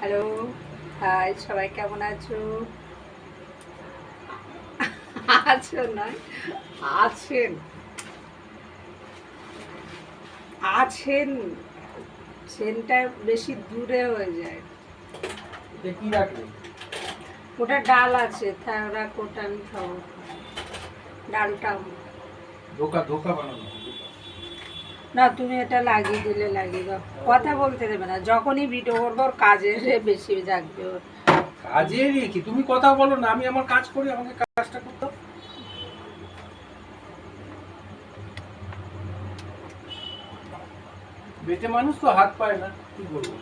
Hello, high, সবাই কেমন আছো? আছো নয়, আছেন। আছেন সেনটা বেশি দূরে হয়ে যায়। এটা কি রাখবে? ওটা ডাল আছে, ওরা কোটা আমি খাবো ডালটা। ধোকা ধোকা বানানো। না, তুমি এটা লাগিয়ে দিলে লাগিয়ে দাও, কথা বলতে দেবে না। যখনই ভিডিও করবো ওর কাজের বেশি জাগবে ওর। কাজেরই কি, তুমি কথা বলো না, আমি আমার কাজ করি, আমাকে কাজটা করতে দাও। বেটে মানুষ তো হাত পায় না, কি বলবো।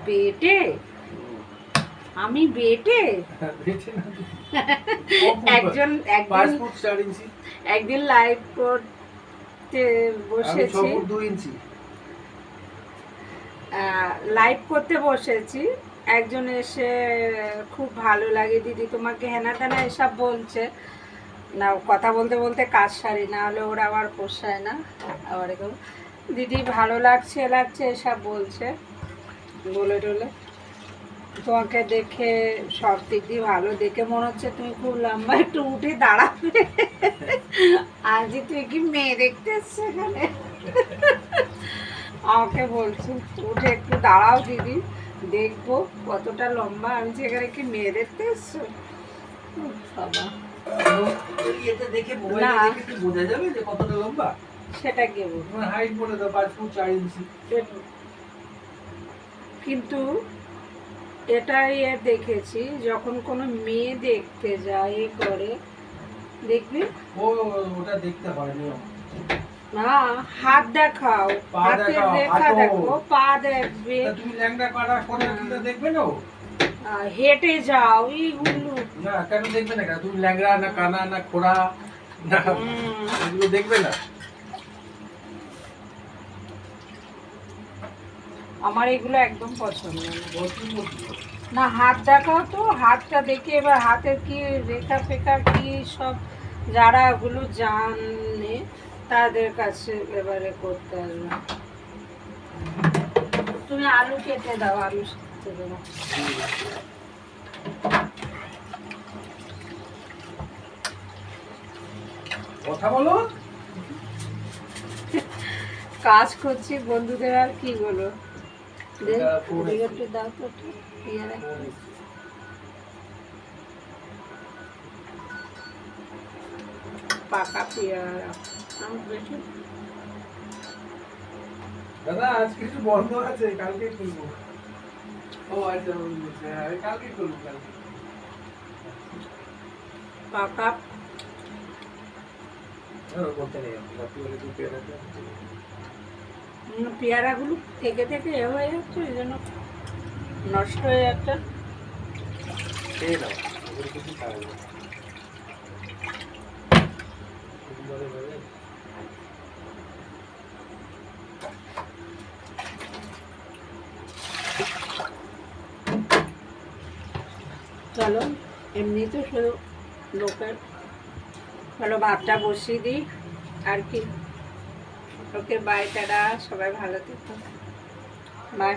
বেটে? আমি বেটে? বেটে না তো। একজন একদিন 5 ফুট 4 ইঞ্চি। একদিন লাইভ করতে আমি 6 বসেছি, ফুট 2 ইঞ্চি। লাইভ করতে বসেছি, একজন এসে খুব ভালো লাগে দিদি তোমাকে হেনা তেনা এসব বলছে না। কথা বলতে বলতে কাজ সারি, না হলে ওরা আবার পোষায় না। আবার এরকম দিদি ভালো লাগছে লাগছে এসব বলছে, বলে টলে তোমাকে দেখে সব দিক দিয়ে ভালো, দেখে মনে হচ্ছে তুমি খুব লম্বা, একটু উঠে দাঁড়াবে। আজ তুই কি মেয়ে দেখতে এসছো এখানে? আমাকে বলছো উঠে একটু দাঁড়াও দিদি, দেখবো কতটা লম্বা। আমি সেখানে কি মেয়ে দেখতে এসছো? বাবা, এতে দেখে মোবাইলে না। দেখে কি বোঝা যাবে যে কতটা লম্বা? সেটা কি বলবো, তোমার হাইট বলে দাও 5 ফুট 4 ইঞ্চি। কিন্তু এটাই দেখেছি, যখন কোনো মেয়ে দেখতে যায় এ করে, দেখবি ও, ওটা দেখতে হয় নিয়ম। না, হাত দেখাও, পা হাতের দেখাও, রেখা হাঁটো। দেখো, পা দেখবে, তা তুমি ল্যাংড়া কাটা করে কিনা দেখবে না ও? হেঁটে যাও এইগুলো। না, কেন দেখবে না? কেন তুমি ল্যাংড়া না কানা না খোড়া না, এগুলো দেখবে না? আমার এগুলো একদম পছন্দ না। বলছি। না, হাত দেখাও তো, হাতটা দেখে এবার হাতের কি রেখা ফেখা কি সব, যারা ওগুলো জানে তাদের কাছে এবারে করতে হবে। তুমি আলু কেটে দাও, আলু কেটে দেবো। কথা বলো। কাজ করছি বন্ধুদের, আর কি বলো। এটা ফোন এসেছে। একটু দাও তো, একটু পেয়ারা। পাকা পেয়ারা আমার বেশি। দাদা আজকে একটু বন্ধ আছে, কালকে খুলবো। ও আচ্ছা, বুঝেছি। হ্যাঁ, আমি কালকে খুলবো, কালকে। পাকা বলতে নেই, রাত্রি বলে তুই পেয়ারা খা। পেয়ারাগুলো থেকে থেকে এ হয়ে যাচ্ছে, এই জন্য নষ্ট হয়ে যাচ্ছে। খেয়ে নাও, ওদের কিছু খাওয়া যাবে। সুন্দর ভাবে। চলো, এমনি তো শুধু লোকের, চলো ভাতটা বসিয়ে দিই আর কি। ওকে বাই, টাটা, সবাই ভালো থেকো, বাই।